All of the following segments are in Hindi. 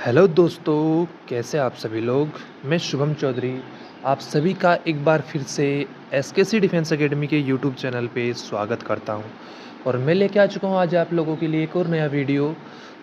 हेलो दोस्तों, कैसे आप सभी लोग। मैं शुभम चौधरी आप सभी का एक बार फिर से एसकेसी डिफेंस एकेडमी के यूट्यूब चैनल पे स्वागत करता हूं। और मैं लेके आ चुका हूं आज आप लोगों के लिए एक और नया वीडियो।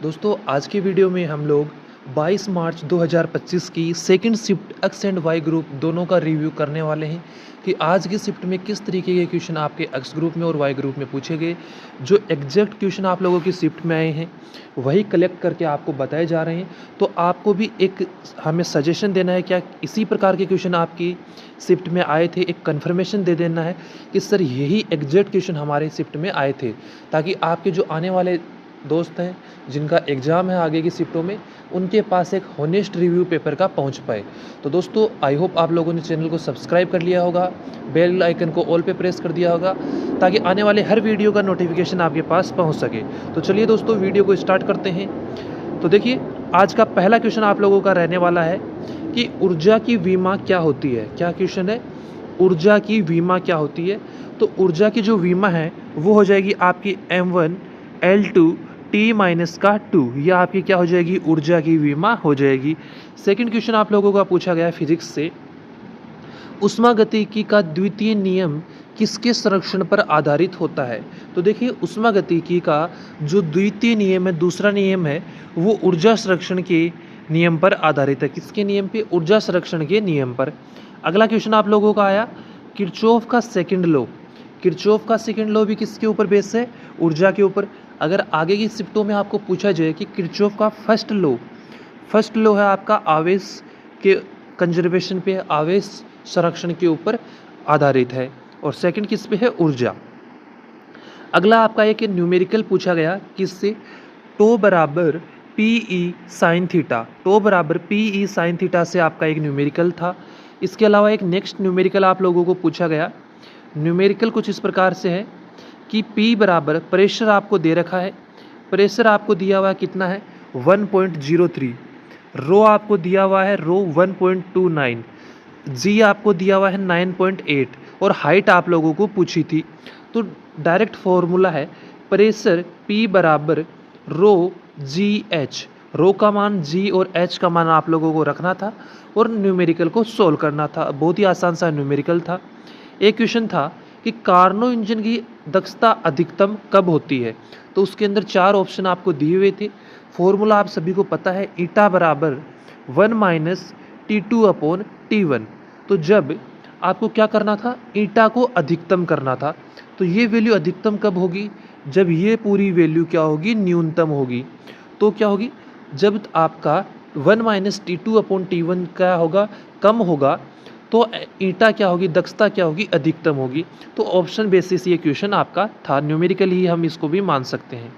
दोस्तों, आज की वीडियो में हम लोग 22 मार्च 2025 की second shift X and Y group दोनों का रिव्यू करने वाले हैं कि आज की शिफ्ट में किस तरीके के क्वेश्चन आपके एक्स ग्रुप में और वाई ग्रुप में पूछे गए। जो एग्जैक्ट क्वेश्चन आप लोगों की शिफ्ट में आए हैं वही कलेक्ट करके आपको बताए जा रहे हैं। तो आपको भी एक हमें सजेशन देना है, क्या इसी प्रकार के क्वेश्चन आपकी शिफ्ट में आए थे, एक कन्फर्मेशन दे देना है कि सर यही एग्जैक्ट क्वेश्चन हमारे शिफ्ट में आए थे, ताकि आपके जो आने वाले दोस्त हैं जिनका एग्ज़ाम है आगे की शिफ्टों में, उनके पास एक होनेस्ट रिव्यू पेपर का पहुंच पाए। तो दोस्तों, आई होप आप लोगों ने चैनल को सब्सक्राइब कर लिया होगा, बेल आइकन को ऑल पे प्रेस कर दिया होगा, ताकि आने वाले हर वीडियो का नोटिफिकेशन आपके पास पहुंच सके। तो चलिए दोस्तों, वीडियो को स्टार्ट करते हैं। तो देखिए, आज का पहला क्वेश्चन आप लोगों का रहने वाला है कि ऊर्जा की विमा क्या होती है। क्या क्वेश्चन है? ऊर्जा की विमा क्या होती है। तो ऊर्जा की जो विमा है वो हो जाएगी आपकी M1 L2 T माइनस का 2। यह आपकी क्या हो जाएगी? ऊर्जा की विमा हो जाएगी। सेकंड क्वेश्चन आप लोगों का पूछा गया फिजिक्स से, ऊष्मागतिकी का द्वितीय नियम किसके संरक्षण पर आधारित होता है। तो देखिए, ऊष्मागतिकी का जो द्वितीय नियम है, दूसरा नियम है, वो ऊर्जा संरक्षण के नियम पर आधारित है। किसके नियम पे? ऊर्जा संरक्षण के नियम पर। अगला क्वेश्चन आप लोगों का आया किरचॉफ का सेकंड लॉ। किरचॉफ का सेकंड लॉ भी किसके ऊपर बेस है? ऊर्जा के ऊपर। अगर आगे की शिफ्टों में आपको पूछा जाए कि किरचॉफ का फर्स्ट लॉ है आपका आवेश के कंजर्वेशन पे, आवेश संरक्षण के ऊपर आधारित है। और सेकंड किस पे है? ऊर्जा। अगला आपका एक न्यूमेरिकल पूछा गया किससे? टो बराबर पीई साइन थीटा। टो बराबर पीई साइन थीटा से आपका एक न्यूमेरिकल था। इसके अलावा एक नेक्स्ट न्यूमेरिकल आप लोगों को पूछा गया। न्यूमेरिकल कुछ इस प्रकार से है कि P बराबर प्रेशर आपको दे रखा है। प्रेशर आपको दिया हुआ है कितना है? 1.03। रो आपको दिया हुआ है रो 1.29। जी आपको दिया हुआ है 9.8 और हाइट आप लोगों को पूछी थी। तो डायरेक्ट फॉर्मूला है प्रेशर P बराबर रो जी एच। रो का मान G और H का मान आप लोगों को रखना था और न्यूमेरिकल को सोल्व करना था। बहुत ही आसान सा न्यूमेरिकल था। एक क्वेश्चन था कि कार्नो इंजन की दक्षता अधिकतम कब होती है। तो उसके अंदर 4 ऑप्शन आपको दिए हुए थे। फॉर्मूला आप सभी को पता है, ईटा बराबर 1 माइनस T2 अपॉन T1। तो जब आपको क्या करना था? ईटा को अधिकतम करना था। तो ये वैल्यू अधिकतम कब होगी? जब ये पूरी वैल्यू क्या होगी? न्यूनतम होगी। तो क्या होगी? जब आपका 1 माइनस T2 अपॉन T1 क्या होगा? कम होगा। तो ईटा क्या होगी? दक्षता क्या होगी? अधिकतम होगी। तो ऑप्शन बेसिस ये क्वेश्चन आपका था। न्यूमेरिकली हम इसको भी मान सकते हैं।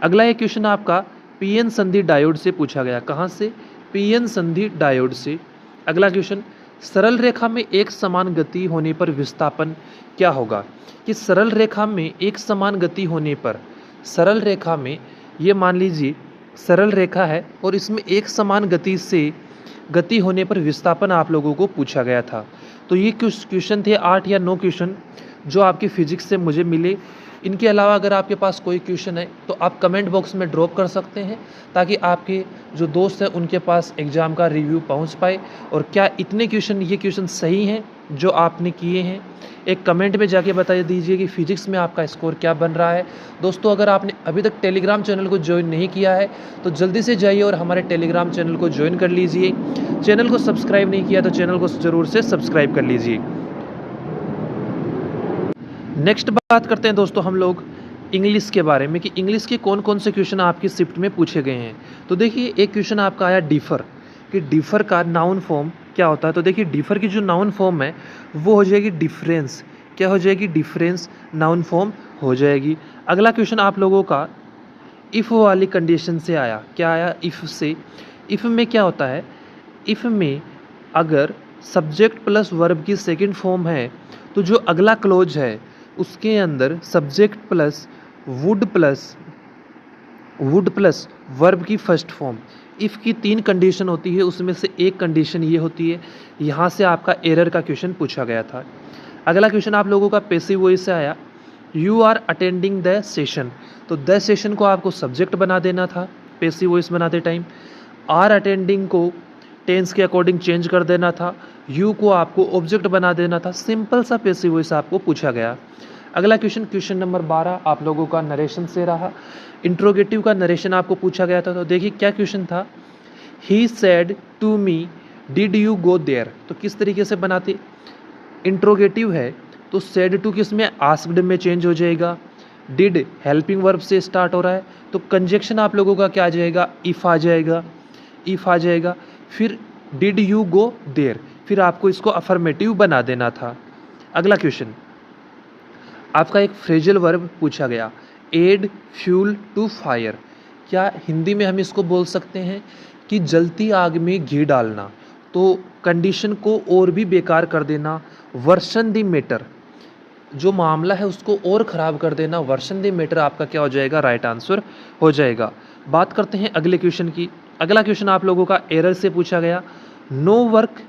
अगला एक क्वेश्चन आपका पीएन संधि डायोड से पूछा गया। कहाँ से? पीएन संधि डायोड से। अगला क्वेश्चन, सरल रेखा में एक समान गति होने पर विस्थापन क्या होगा। कि सरल रेखा में एक समान गति होने पर, सरल रेखा में ये मान लीजिए सरल रेखा है और इसमें एक समान गति से गति होने पर विस्थापन आप लोगों को पूछा गया था। तो ये कुछ क्वेश्चन थे 8 या 9 क्वेश्चन जो आपकी फिजिक्स से मुझे मिले। इनके अलावा अगर आपके पास कोई क्वेश्चन है तो आप कमेंट बॉक्स में ड्रॉप कर सकते हैं, ताकि आपके जो दोस्त हैं उनके पास एग्ज़ाम का रिव्यू पहुंच पाए। और क्या इतने क्वेश्चन, ये क्वेश्चन सही हैं जो आपने किए हैं? एक कमेंट में जाके बता दीजिए कि फिजिक्स में आपका स्कोर क्या बन रहा है। दोस्तों, अगर आपने अभी तक टेलीग्राम चैनल को ज्वाइन नहीं किया है तो जल्दी से जाइए और हमारे टेलीग्राम चैनल को ज्वाइन कर लीजिए। चैनल को सब्सक्राइब नहीं किया तो चैनल को ज़रूर से सब्सक्राइब कर लीजिए। नेक्स्ट बात करते हैं दोस्तों हम लोग इंग्लिश के बारे में, कि इंग्लिश के कौन कौन से क्वेश्चन आपकी शिफ्ट में पूछे गए हैं। तो देखिए, एक क्वेश्चन आपका आया डिफ़र, कि डिफ़र का नाउन फॉर्म क्या होता है। तो देखिए, डिफ़र की जो नाउन फॉर्म है वो हो जाएगी डिफरेंस। क्या हो जाएगी? डिफरेंस नाउन फॉर्म हो जाएगी। अगला क्वेश्चन आप लोगों का इफ़ वाली कंडीशन से आया। क्या आया? इफ़ से। इफ़ में क्या होता है? इफ़ में अगर सब्जेक्ट प्लस वर्ब की सेकंड फॉर्म है तो जो अगला क्लोज है उसके अंदर subject plus would plus verb की फर्स्ट फॉर्म। इफ़ की 3 कंडीशन होती है, उसमें से एक कंडीशन ये होती है। यहाँ से आपका एरर का क्वेश्चन पूछा गया था। अगला क्वेश्चन आप लोगों का पैसिव वॉइस से आया। You are attending the session. तो द सेशन को आपको सब्जेक्ट बना देना था पैसिव वॉइस बनाते टाइम। आर अटेंडिंग को टेंस के अकॉर्डिंग चेंज कर देना था, यू को आपको ऑब्जेक्ट बना देना था। सिंपल सा पैसिव वॉइस आपको पूछा गया। अगला क्वेश्चन, क्वेश्चन नंबर 12 आप लोगों का नरेशन से रहा। इंट्रोगेटिव का नरेशन आपको पूछा गया था। तो देखिए क्या क्वेश्चन था, he said to me did you go there. तो किस तरीके से बनाते, इंट्रोगेटिव है तो सेड टू किस में, आस्क्ड में चेंज हो जाएगा। डिड हेल्पिंग वर्ब से स्टार्ट हो रहा है तो कंजक्शन आप लोगों का क्या आ जाएगा, इफ आ जाएगा, इफ आ जाएगा। फिर डिड यू गो देयर, फिर आपको इसको अफर्मेटिव बना देना था। अगला क्वेश्चन, आपका एक फ्रेजल वर्ब पूछा गया, एड फ्यूल टू फायर। क्या हिंदी में हम इसको बोल सकते हैं कि जलती आग में घी डालना, तो कंडीशन को और भी बेकार कर देना, वर्सन द मैटर, जो मामला है उसको और ख़राब कर देना, वर्सन द मैटर आपका क्या हो जाएगा, राइट आंसर हो जाएगा। बात करते हैं अगले क्वेश्चन की। अगला क्वेश्चन आप लोगों का एरर से पूछा गया, no work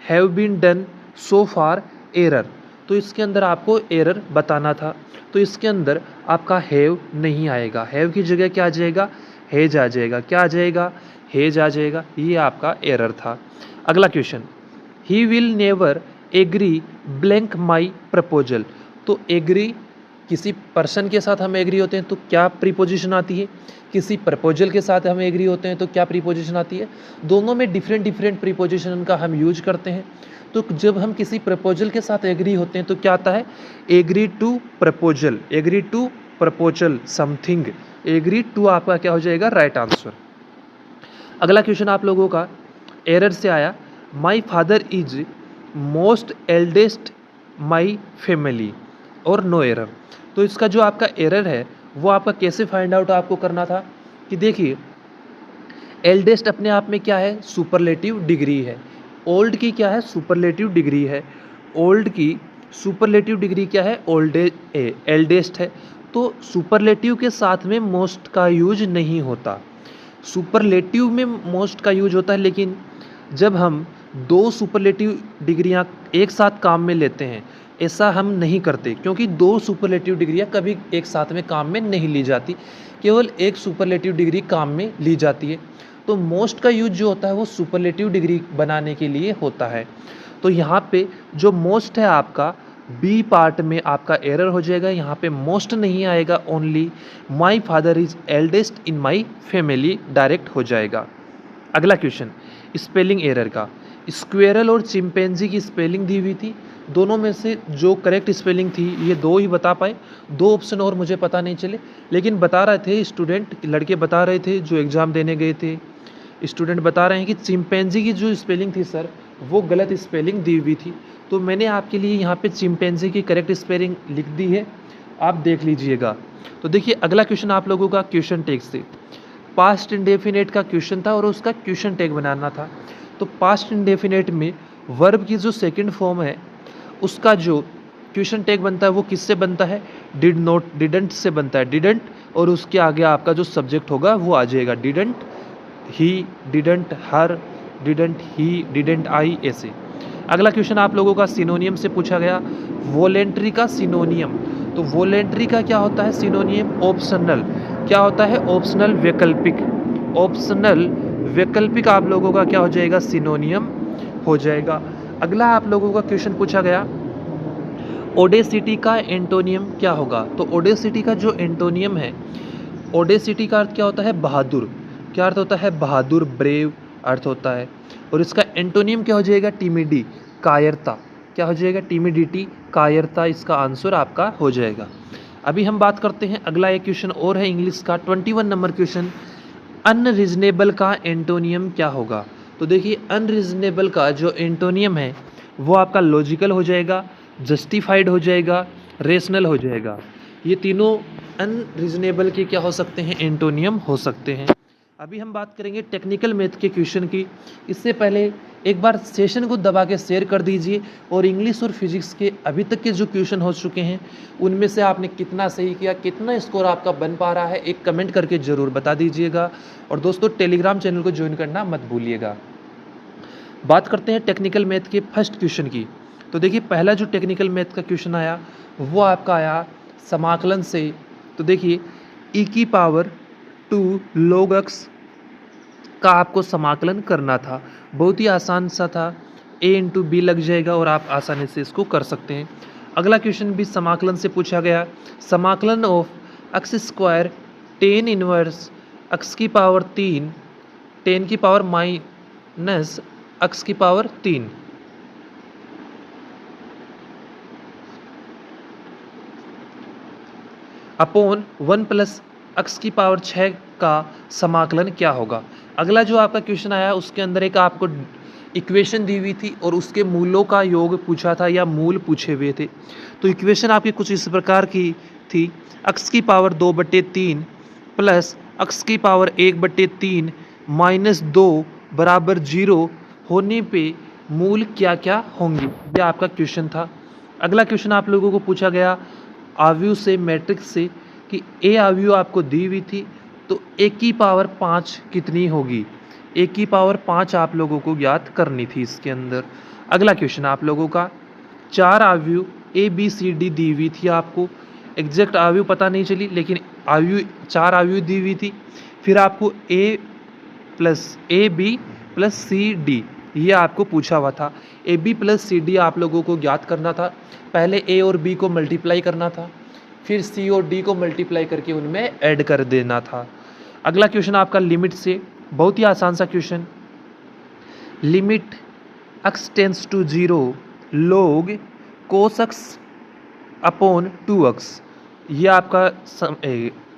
have been done so far error. तो इसके अंदर आपको एरर बताना था, तो इसके अंदर आपका हैव नहीं आएगा, हैव की जगह क्या आ जाएगा, हेज आ जाएगा। क्या आ जाएगा, हेज आ जाएगा। ये आपका एरर था। अगला question, he will never agree blank my proposal. तो एग्री किसी पर्सन के साथ हम एग्री होते हैं तो क्या प्रीपोजिशन आती है, किसी प्रपोजल के साथ हम एग्री होते हैं तो क्या प्रीपोजिशन आती है। दोनों में डिफरेंट डिफरेंट प्रीपोजिशन का हम यूज करते हैं। तो जब हम किसी प्रपोजल के साथ एग्री होते हैं तो क्या आता है, agree to proposal, agree to proposal something, agree to आपका क्या हो जाएगा, राइट आंसर। अगला क्वेश्चन आप लोगों का एरर से आया, my father is most eldest my family और नो एरर। तो इसका जो आपका एरर है वो आपका कैसे फाइंड आउट आपको करना था कि देखिए, एल्डेस्ट अपने आप में क्या है, सुपरलेटिव डिग्री है। ओल्ड की क्या है, सुपरलेटिव डिग्री है। ओल्ड की सुपरलेटिव डिग्री क्या है, एल्डेस्ट है। तो सुपरलेटिव के साथ में मोस्ट का यूज नहीं होता, सुपरलेटिव में मोस्ट का यूज होता है। लेकिन जब हम दो सुपरलेटिव डिग्रियां एक साथ काम में लेते हैं, ऐसा हम नहीं करते, क्योंकि दो सुपरलेटिव डिग्रियां कभी एक साथ में काम में नहीं ली जाती, केवल एक सुपरलेटिव डिग्री काम में ली जाती है। तो मोस्ट का यूज जो होता है वो सुपरलेटिव डिग्री बनाने के लिए होता है। तो यहाँ पे जो मोस्ट है आपका बी पार्ट में आपका एरर हो जाएगा, यहाँ पे मोस्ट नहीं आएगा, only my father is eldest in my family direct हो जाएगा। अगला क्वेश्चन, स्पेलिंग एरर का, स्क्वेरल और चिंपैंजी की स्पेलिंग दी हुई थी, दोनों में से जो करेक्ट स्पेलिंग थी ये दो ही बता पाए, दो ऑप्शन और मुझे पता नहीं चले। लेकिन बता रहे थे स्टूडेंट, लड़के बता रहे थे जो एग्ज़ाम देने गए थे, स्टूडेंट बता रहे हैं कि चिंपैंजी की जो स्पेलिंग थी सर वो गलत स्पेलिंग दी हुई थी। तो मैंने आपके लिए यहाँ पे चिंपैंजी की करेक्ट स्पेलिंग लिख दी है, आप देख लीजिएगा। तो देखिए अगला क्वेश्चन आप लोगों का क्वेश्चन टैग से, पास्ट इंडेफिनेट का क्वेश्चन था और उसका क्वेश्चन टैग बनाना था। तो पास्ट इंडेफिनेट में वर्ब की जो सेकंड फॉर्म है उसका जो क्वेश्चन टैग बनता है वो किससे बनता है, डिड नॉट, डिडंट से बनता है, डिडंट, और उसके आगे आपका जो सब्जेक्ट होगा वो आ जाएगा, didn't he, didn't her, didn't he, didn't I, ऐसे। अगला क्वेश्चन आप लोगों का सिनोनियम से पूछा गया, वॉलेंट्री का सिनोनियम। तो वॉलेंट्री का क्या होता है सिनोनियम, ऑप्शनल। क्या होता है, ऑप्शनल, वैकल्पिक। ऑप्शनल वैकल्पिक आप लोगों का क्या हो जाएगा, सिनोनियम हो जाएगा। अगला आप लोगों का क्वेश्चन पूछा गया, ओडेसिटी का एंटोनियम क्या होगा। तो ओडेसिटी का जो एंटोनियम है, ओडेसिटी का अर्थ क्या होता है, बहादुर। क्या अर्थ होता है, बहादुर, ब्रेव अर्थ होता है। और इसका एंटोनियम क्या हो जाएगा, टिमिडी, कायरता। क्या हो जाएगा, टिमिडिटी, कायरता, इसका आंसर आपका हो जाएगा। अभी हम बात करते हैं, अगला एक क्वेश्चन और है इंग्लिश का 21 नंबर क्वेश्चन, अनरीजनेबल का एंटोनियम क्या होगा। तो देखिए अनरीजनेबल का जो एंटोनियम है वो आपका लॉजिकल हो जाएगा, जस्टिफाइड हो जाएगा, रेशनल हो जाएगा। ये तीनों अनरीजनेबल के क्या हो सकते हैं, एंटोनियम हो सकते हैं। अभी हम बात करेंगे टेक्निकल मैथ के क्वेश्चन की। इससे पहले एक बार सेशन को दबा के शेयर कर दीजिए और इंग्लिश और फिजिक्स के अभी तक के जो क्वेश्चन हो चुके हैं उनमें से आपने कितना सही किया, कितना स्कोर आपका बन पा रहा है, एक कमेंट करके ज़रूर बता दीजिएगा। और दोस्तों टेलीग्राम चैनल को ज्वाइन करना मत भूलिएगा। बात करते हैं टेक्निकल मैथ के फर्स्ट क्वेश्चन की। तो देखिए पहला जो टेक्निकल मैथ का क्वेश्चन आया वो आपका आया समाकलन से। तो देखिए e की पावर 2 log x का आपको समाकलन करना था। बहुत ही आसान सा था, a इंटू बी लग जाएगा और आप आसानी से इसको कर सकते हैं। अगला क्वेश्चन भी समाकलन से पूछा गया। समाकलन of x square tan inverse x की पावर 3 10 की पावर माइनस एक्स की पावर 3 अपॉन 1 प्लस एक्स की पावर 6 का समाकलन क्या होगा। अगला जो आपका क्वेश्चन आया उसके अंदर एक आपको इक्वेशन दी हुई थी और उसके मूलों का योग पूछा था या मूल पूछे हुए थे। तो इक्वेशन आपकी कुछ इस प्रकार की थी, एक्स की पावर 2/3 प्लस एक्स की पावर 1/3 माइनस 2 बराबर 0 होने पे मूल क्या क्या होंगे, ये आपका क्वेश्चन था। अगला क्वेश्चन आप लोगों को पूछा गया आव्यूह से मैट्रिक्स से कि ए आव्यूह आपको दी हुई थी तो ए की पावर 5 कितनी होगी। ए की पावर 5 आप लोगों को ज्ञात करनी थी इसके अंदर। अगला क्वेश्चन आप लोगों का 4 आव्यूह ए बी सी डी दी हुई थी, आपको एग्जैक्ट आव्यूह पता नहीं चली लेकिन आव्यूह 4 आव्यूह दी हुई थी। फिर आपको A B plus C D ये आपको पूछा हुआ था। A B plus C D आप लोगों को ज्ञात करना था। पहले ए और बी को मल्टीप्लाई करना था, फिर सी और डी को मल्टीप्लाई करके उनमें ऐड कर देना था। अगला क्वेश्चन आपका लिमिट से, बहुत ही आसान सा question. Limit x tends to 0 log cos x upon 2x, ये आपका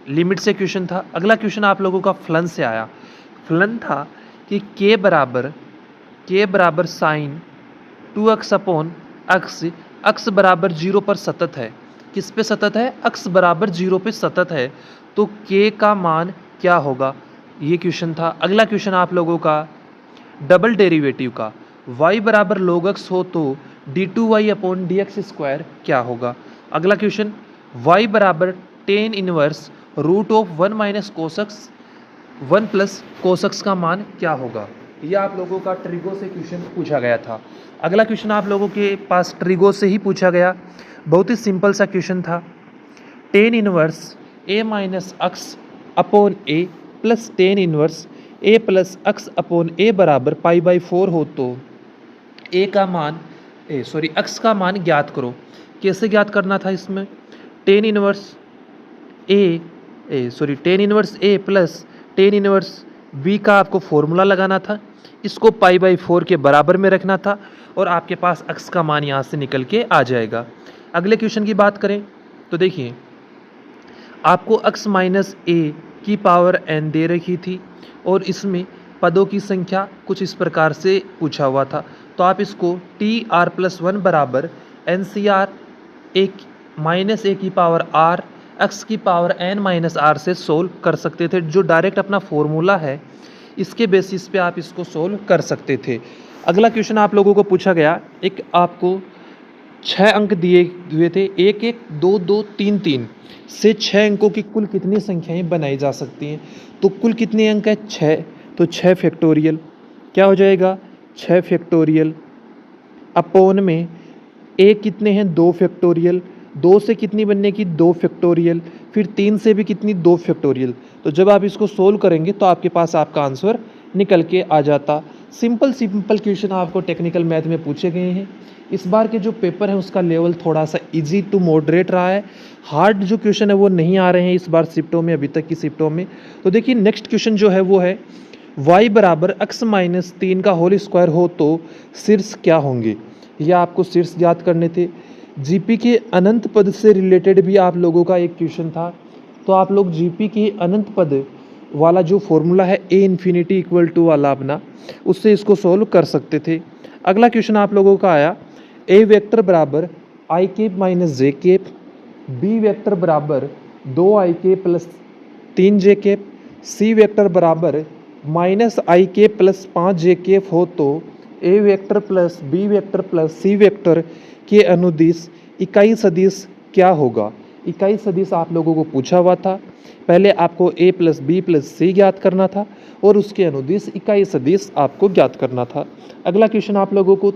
लिमिट से क्वेश्चन था। अगला क्वेश्चन आप लोगों का फलन से आया। फलन था कि k बराबर साइन 2x अपॉन x बराबर 0 पर सतत है। किस पे सतत है? x बराबर 0 पे सतत है, तो k का मान क्या होगा, ये क्वेश्चन था। अगला क्वेश्चन आप लोगों का डबल डेरिवेटिव का, y बराबर log x हो तो d2y अपॉन dx स्क्वायर क्या होगा। अगला क्वेश्चन y बराबर tan inverse root of 1 minus cos x 1 plus cos x का मान क्या होगा। यह आप लोगों का ट्रिगो से क्वेश्चन पूछा गया था। अगला क्वेश्चन आप लोगों के पास ट्रिगो से ही पूछा गया, बहुत ही सिंपल सा क्वेश्चन था। Tan inverse a minus x upon a plus tan inverse a plus x upon a बराबर π/4 हो तो x का मान ज्ञात करो। कैसे ज्ञात करना था इसमें? Tan inverse a plus tan inverse b का आपको फॉर्मूला लगाना था, इसको π/4 के बराबर में रखना था और आपके पास x का मान यहाँ से निकल के आ जाएगा। अगले क्वेश्चन की बात करें तो देखिए आपको x माइनस a की पावर n दे रखी थी और इसमें पदों की संख्या कुछ इस प्रकार से पूछा हुआ था, तो आप इसको tr+1 बराबर NCR माइनस a की पावर r x की पावर n माइनस r से सोल्व कर सकते थे। जो डायरेक्ट अपना फॉर्मूला है इसके बेसिस पे आप इसको सोल्व कर सकते थे। अगला क्वेश्चन आप लोगों को पूछा गया, एक आपको 6 अंक दिए हुए थे, 1 1 2 2 3 3 से 6 अंकों की कुल कितनी संख्याएं बनाई जा सकती हैं। तो कुल कितने अंक है? 6, तो 6 फैक्टोरियल क्या हो जाएगा? 6 फैक्टोरियल अपॉन में a कितने हैं? 2 फैक्टोरियल, 2 से कितनी बनने की? 2 फैक्टोरियल, फिर 3 से भी कितनी? 2 फैक्टोरियल। तो जब आप इसको सोल्व करेंगे तो आपके पास आपका आंसर निकल के आ जाता। सिंपल क्वेश्चन आपको टेक्निकल मैथ में पूछे गए हैं। इस बार के जो पेपर है उसका लेवल थोड़ा सा इजी टू मॉडरेट रहा है, हार्ड जो क्वेश्चन है वो नहीं आ रहे हैं इस बार शिफ्टों में, अभी तक की शिफ्टों में। तो देखिए नेक्स्ट क्वेश्चन जो है वो है y बराबर x माइनस 3 का होल स्क्वायर हो तो शीर्ष क्या होंगे। ये आपको शीर्ष ज्ञात करने थे। जीपी के अनंत पद से रिलेटेड भी आप लोगों का एक क्वेश्चन था, तो आप लोग जीपी के अनंत पद वाला जो फॉर्मूला है a इन्फिनिटी इक्वल टू वाला अपना, उससे इसको सोल्व कर सकते थे। अगला क्वेश्चन आप लोगों का आया a वेक्टर बराबर I cap minus J cap, B vector बराबर 2i cap plus 3j cap, C vector बराबर minus I cap plus 5j cap हो तो a vector plus B vector plus C vector के अनुदिश इकाई सदिश क्या होगा। इकाई सदिश आप लोगों को पूछा हुआ था। पहले आपको a प्लस बी प्लस सी ज्ञात करना था और उसके अनुदिश इकाई सदिश आपको ज्ञात करना था। अगला क्वेश्चन आप लोगों को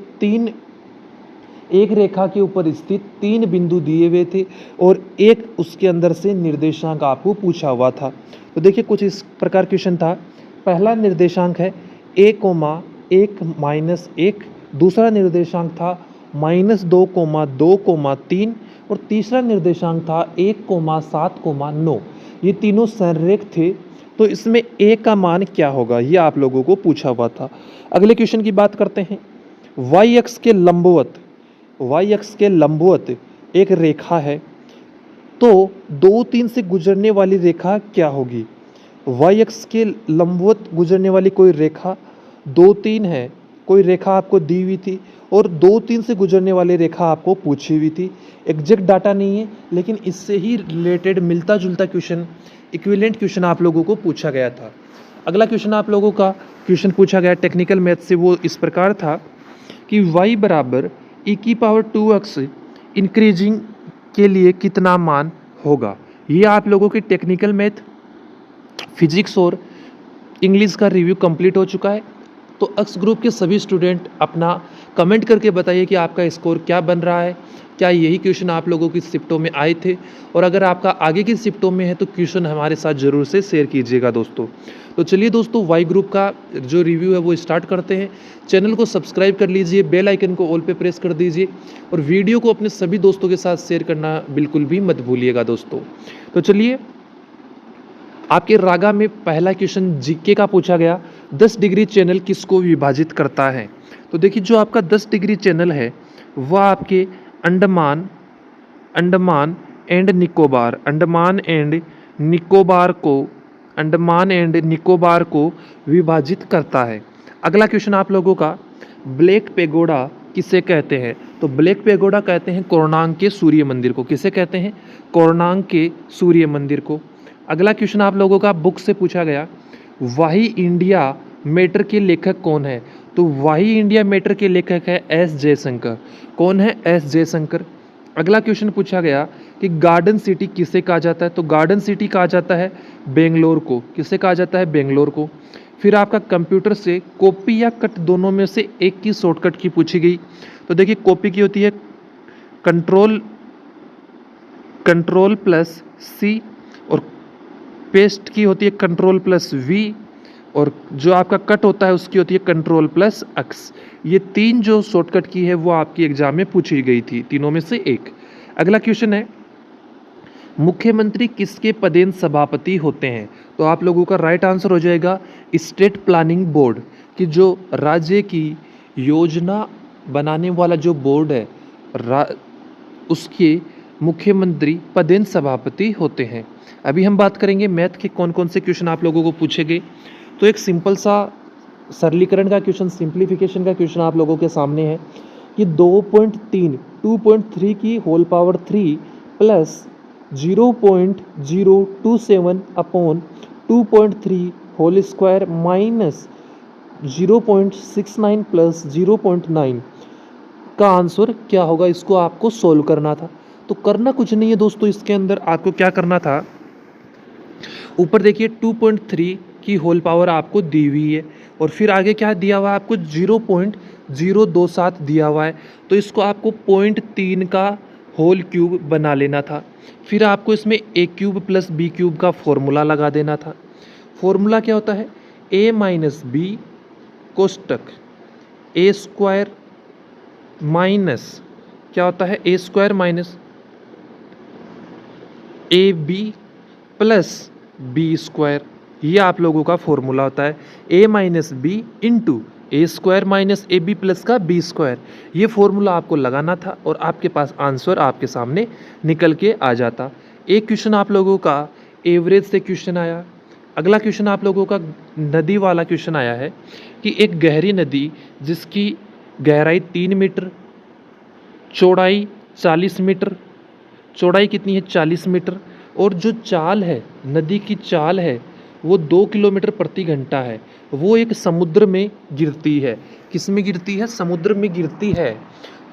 एक रेखा के ऊपर स्थित 3 बिंदु दिए हुए थे और एक उसके अंदर से निर्देशांक आपको पूछा हुआ था। तो देखिए कुछ इस प्रकार क्वेश्चन था, पहला निर्देशांक है a कोमा 1 माइनस 1, दूसरा निर्देशांक था -2,2,3 और तीसरा निर्देशांक था 1,7,9। ये तीनों संरेख थे, तो इसमें a का मान क्या होगा ये आप लोगों को पूछा हुआ था। अगले क्वेश्चन की बात करते हैं। y अक्ष के लंबवत एक रेखा है, तो 2, 3 से गुजरने वाली रेखा क्या होगी? y अक्ष के लंबवत गुजरने वाली कोई रेखा 2, 3 है, कोई रेखा आपको दी हुई थी और 2, 3 से गुजरने वाली रेखा आपको पूछी हुई थी। एग्जैक्ट डाटा नहीं है, लेकिन इससे ही रिलेटेड मिलता जुलता क्वेश्चन, इक्विवेलेंट क्वेश्चन आप लोगों को पूछा गया था। अगला क्वेश्चन आप लोगों का क्वेश्चन पूछा गया टेक्निकल मैथ से, वो इस प्रकार था कि y बराबर e⁻2x इंक्रीजिंग के लिए कितना मान होगा। ये आप लोगों के टेक्निकल मैथ, फिजिक्स और इंग्लिश का रिव्यू कंप्लीट हो चुका है। तो एक्स ग्रुप के सभी स्टूडेंट अपना कमेंट करके बताइए कि आपका स्कोर क्या बन रहा है, क्या यही क्वेश्चन आप लोगों की शिफ्टों में आए थे, और अगर आपका आगे की शिफ्टों में है तो क्वेश्चन हमारे साथ ज़रूर से शेयर कीजिएगा दोस्तों। तो चलिए दोस्तों, वाई ग्रुप का जो रिव्यू है वो स्टार्ट करते हैं। चैनल को सब्सक्राइब कर लीजिए, बेल आइकन को ऑल पे प्रेस कर दीजिए और वीडियो को अपने सभी दोस्तों के साथ शेयर करना बिल्कुल भी मत भूलिएगा दोस्तों। तो चलिए, आपके रागा में पहला क्वेश्चन जीके का पूछा गया, 10 डिग्री चैनल किसको विभाजित करता है? तो देखिए, जो आपका 10 डिग्री चैनल है वह आपके अंडमान एंड निकोबार को विभाजित करता है। अगला क्वेश्चन आप लोगों का, ब्लैक पेगोडा किसे कहते हैं? तो ब्लैक पेगोडा कहते हैं कोणार्क के सूर्य मंदिर को। किसे कहते हैं? कोणार्क के सूर्य मंदिर को। अगला क्वेश्चन आप लोगों का बुक से पूछा गया, वाही इंडिया मैटर के लेखक कौन है? तो वाही इंडिया मैटर के लेखक है एस जयशंकर। कौन है? एस जयशंकर। अगला क्वेश्चन पूछा गया कि गार्डन सिटी किसे कहा जाता है? तो गार्डन सिटी कहा जाता है बेंगलोर को। किसे कहा जाता है? बेंगलोर को। फिर आपका कंप्यूटर से कॉपी या कट दोनों में से एक की शॉर्टकट की पूछी गई। तो देखिए, कॉपी की होती है कंट्रोल प्लस सी और पेस्ट की होती है कंट्रोल प्लस वी, और जो आपका कट होता है उसकी होती है कंट्रोल प्लस एक्स। ये तीन जो शॉर्टकट की है वो आपकी एग्जाम में पूछी गई थी, तीनों में से एक। अगला क्वेश्चन है, मुख्यमंत्री किसके पदेन सभापति होते हैं? तो आप लोगों का राइट आंसर हो जाएगा स्टेट प्लानिंग बोर्ड की, जो राज्य की योजना बनाने वाला जो बोर्ड है उसके मुख्यमंत्री पदेन सभापति होते हैं। अभी हम बात करेंगे मैथ के कौन कौन से क्वेश्चन आप लोगों को पूछे गए। तो एक सिंपल सा सरलीकरण का क्वेश्चन, सिंप्लीफिकेशन का क्वेश्चन आप लोगों के सामने है कि 2.3 की whole power 3 plus 0.027 upon 2.3 whole square minus 0.69 plus 0.9 का आंसर क्या होगा? इसको आपको सोल्व करना था। तो करना कुछ नहीं है दोस्तों, इसके अंदर आपको क्या करना था, ऊपर देखिए 2.3 की होल पावर आपको दी हुई है और फिर आगे क्या दिया हुआ है आपको? 0.027 दिया हुआ है। तो इसको आपको 0.3 का होल क्यूब बना लेना था। फिर आपको इसमें A cube plus B cube का फॉर्मूला लगा देना था। फॉर्मूला क्या होता है? ए माइनस बी कोष्टक ए स्क्वायर माइनस क्या होता है? A square minus A B plus B square. ये आप लोगों का फॉर्मूला होता है, A minus B into A square minus A B plus का बी स्क्वायर। ये फॉर्मूला आपको लगाना था और आपके पास आंसर आपके सामने निकल के आ जाता। एक क्वेश्चन आप लोगों का एवरेज से क्वेश्चन आया। अगला क्वेश्चन आप लोगों का नदी वाला क्वेश्चन आया है कि एक गहरी नदी जिसकी गहराई 3 मीटर, चौड़ाई 40 मीटर, चौड़ाई कितनी है? 40 मीटर, और जो चाल है, नदी की चाल है वो 2 किलोमीटर प्रति घंटा है, वो एक समुद्र में गिरती है। किस में गिरती है? समुद्र में गिरती है।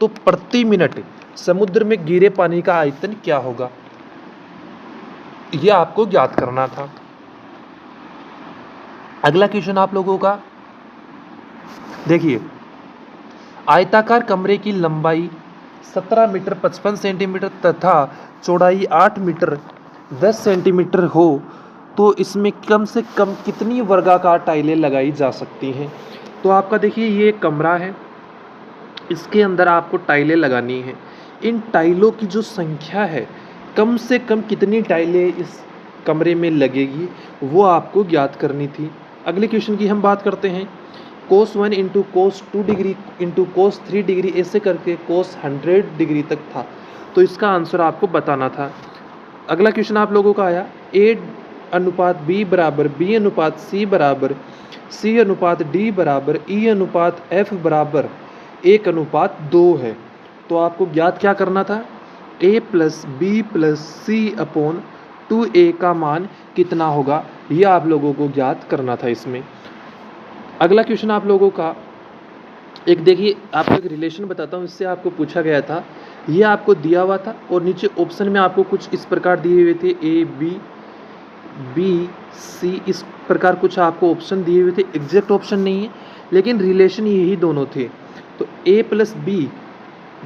तो प्रति मिनट समुद्र में गिरे पानी का आयतन क्या होगा, यह आपको ज्ञात करना था। अगला क्वेश्चन आप लोगों का देखिए, आयताकार कमरे की लंबाई 17 मीटर 55 सेंटीमीटर तथा चौड़ाई 8 मीटर 10 सेंटीमीटर हो तो इसमें कम से कम कितनी वर्गाकार टाइलें लगाई जा सकती हैं। तो आपका देखिए ये कमरा है, इसके अंदर आपको टाइलें लगानी है। इन टाइलों की जो संख्या है, कम से कम कितनी टाइलें इस कमरे में लगेगी वो आपको ज्ञात करनी थी। अगले क्वेश्चन की हम बात करते हैं। cos 1 into cos 2 degree into cos 3 degree ऐसे करके cos 100 डिग्री तक था, तो इसका आंसर आपको बताना था। अगला क्वेश्चन आप लोगों का आया A अनुपात B बराबर B अनुपात C बराबर C अनुपात D बराबर E अनुपात F बराबर 1 अनुपात 2 है। तो आपको ज्ञात क्या करना था, A प्लस बी प्लस सी अपॉन 2A का मान कितना होगा, ये आप लोगों को ज्ञात करना था इसमें। अगला क्वेश्चन आप लोगों का एक देखिए, आपको एक रिलेशन बताता हूँ, इससे आपको पूछा गया था, ये आपको दिया हुआ था और नीचे ऑप्शन में आपको कुछ इस प्रकार दिए हुए थे A B C, इस प्रकार कुछ आपको ऑप्शन दिए हुए थे। एग्जैक्ट ऑप्शन नहीं है लेकिन रिलेशन यही दोनों थे। तो A प्लस बी,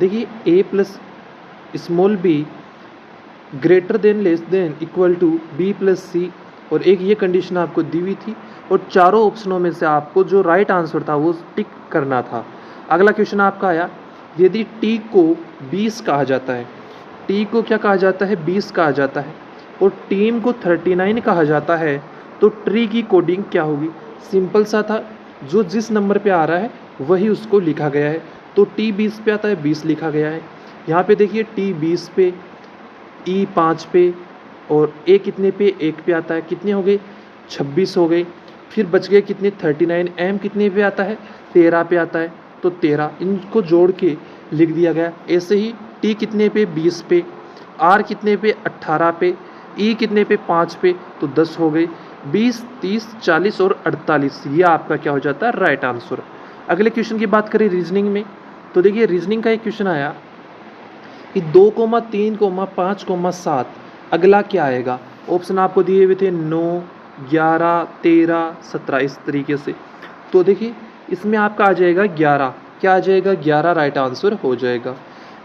देखिए A plus small b greater than less than equal to B plus C, और एक ये कंडीशन आपको दी हुई थी और चारों ऑप्शनों में से आपको जो राइट आंसर था वो टिक करना था। अगला क्वेश्चन आपका आया, यदि t को 20 कहा जाता है, t को क्या कहा जाता है, 20 कहा जाता है, और टीम को 39 कहा जाता है, तो ट्री की कोडिंग क्या होगी। सिंपल सा था, जो जिस नंबर पे आ रहा है वही उसको लिखा गया है। तो t 20 पे आता है, 20 लिखा गया है। यहाँ पे देखिए t 20 पे, e 5 पे और a कितने पे, 1 पे आता है, कितने हो गए 26 हो गए। फिर बच गए कितने 39, m कितने पे आता है 13 पे आता है, तो 13, इनको जोड़ के लिख दिया गया। ऐसे ही t कितने पे 20 पे, r कितने पे 18 पे, e कितने पे 5 पे, तो 10 हो गए। 20, 30, 40 और 48, ये आपका क्या हो जाता है राइट आंसर। अगले क्वेश्चन की बात करें रीजनिंग में, तो देखिए रीजनिंग का एक क्वेश्चन आया कि 2, 3, 5, 7 अगला क्या आएगा। ऑप्शन आपको दिए हुए थे 9, 11, 13, 17 इस तरीके से। तो देखिए इसमें आपका आ जाएगा 11, क्या आ जाएगा 11 राइट आंसर हो जाएगा।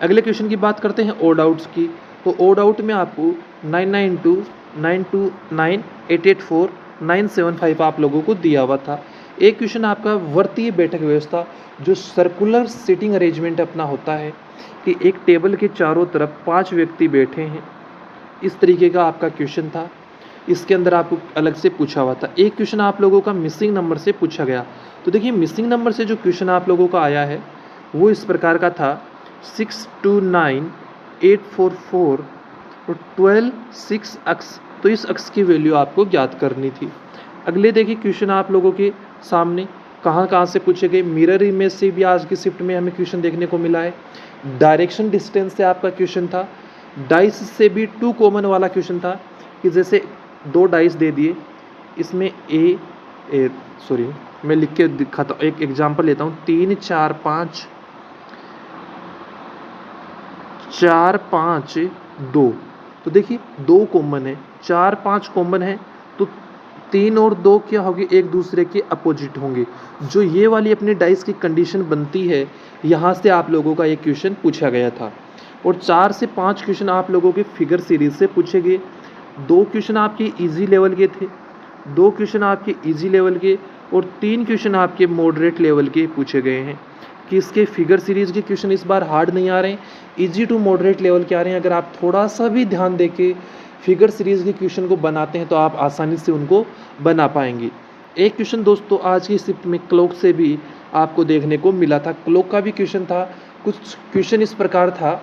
अगले क्वेश्चन की बात करते हैं ओड आउट्स की। तो ओड आउट में आपको 992, 929, 884, 975 आप लोगों को दिया हुआ था। एक क्वेश्चन आपका वर्तीय बैठक व्यवस्था, जो सर्कुलर सीटिंग अरेंजमेंट अपना होता है कि एक टेबल के चारों तरफ 5 व्यक्ति बैठे हैं, इस तरीके का आपका क्वेश्चन था। इसके अंदर आपको अलग से पूछा हुआ था। एक क्वेश्चन आप लोगों का मिसिंग नंबर से पूछा गया। तो देखिए मिसिंग नंबर से जो क्वेश्चन आप लोगों का आया है वो इस प्रकार का था 629, 844 और 12, 6 अक्स। तो इस अक्स की वैल्यू आपको ज्ञात करनी थी। अगले देखिए क्वेश्चन आप लोगों के सामने कहाँ से पूछे गए। मिरर इमेज से भी आज की शिफ्ट में हमें क्वेश्चन देखने को मिला है। डायरेक्शन डिस्टेंस से आपका क्वेश्चन था। डाइस से भी 2 कॉमन वाला क्वेश्चन था कि जैसे 2 डाइस दे दिए, इसमें सॉरी मैं लिख के दिखाता हूँ, एक एग्जांपल लेता हूँ। 3, 4, 5, 4, 5, 2। तो देखिए 2 कॉमन है, 4, 5 कॉमन है, तो 3 और 2 क्या होंगे, एक दूसरे के अपोजिट होंगे। जो ये वाली अपनी डाइस की कंडीशन बनती है, यहाँ से आप लोगों का एक क्वेश्चन पूछा गया था। और 4 से 5 क्वेश्चन आप लोगों के फिगर सीरीज से पूछे गए। 2 क्वेश्चन आपके इजी लेवल के थे, 2 क्वेश्चन आपके इजी लेवल के और 3 क्वेश्चन आपके मॉडरेट लेवल के पूछे गए हैं। कि इसके फिगर सीरीज के क्वेश्चन इस बार हार्ड नहीं आ रहे हैं, इजी टू मॉडरेट लेवल के आ रहे हैं। अगर आप थोड़ा सा भी ध्यान देके फिगर सीरीज के क्वेश्चन को बनाते हैं तो आप आसानी से उनको बना पाएंगे। एक क्वेश्चन दोस्तों आज की शिफ्ट में क्लॉक से भी आपको देखने को मिला था। क्लॉक का भी क्वेश्चन था। कुछ क्वेश्चन इस प्रकार था,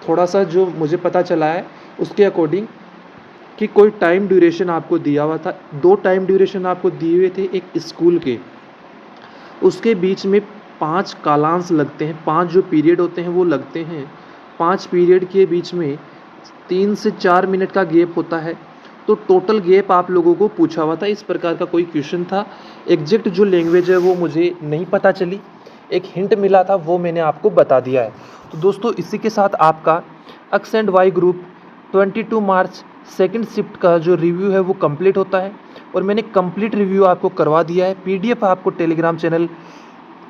थोड़ा सा जो मुझे पता चला है उसके अकॉर्डिंग, कि कोई टाइम ड्यूरेशन आपको दिया हुआ था। 2 टाइम ड्यूरेशन आपको दिए हुए थे एक स्कूल के, उसके बीच में 5 कालांश लगते हैं, 5 जो पीरियड होते हैं वो लगते हैं। 5 पीरियड के बीच में 3 से 4 मिनट का गैप होता है। तो टोटल गैप आप लोगों को पूछा हुआ था, इस प्रकार का कोई क्वेश्चन था। एग्जैक्ट जो लैंग्वेज है वो मुझे नहीं पता चली, एक हिंट मिला था वो मैंने आपको बता दिया है। तो दोस्तों इसी के साथ आपका X and Y group 22 March second shift का जो रिव्यू है वो कंप्लीट होता है। और मैंने कंप्लीट रिव्यू आपको करवा दिया है। PDF आपको Telegram channel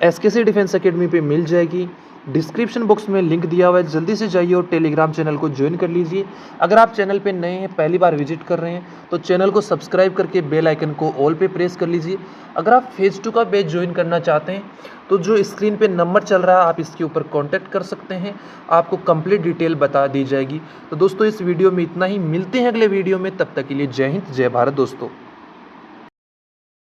SKC defence academy पे मिल जाएगी। डिस्क्रिप्शन बॉक्स में लिंक दिया हुआ है, जल्दी से जाइए और टेलीग्राम चैनल को ज्वाइन कर लीजिए। अगर आप चैनल पे नए हैं, पहली बार विजिट कर रहे हैं, तो चैनल को सब्सक्राइब करके बेल आइकन को ऑल पे प्रेस कर लीजिए। अगर आप फेज़ 2 का बैच ज्वाइन करना चाहते हैं तो जो स्क्रीन पे नंबर चल रहा है आप इसके ऊपर कॉन्टैक्ट कर सकते हैं, आपको कंप्लीट डिटेल बता दी जाएगी। तो दोस्तों इस वीडियो में इतना ही, मिलते हैं अगले वीडियो में, तब तक के लिए जय हिंद जय भारत दोस्तों।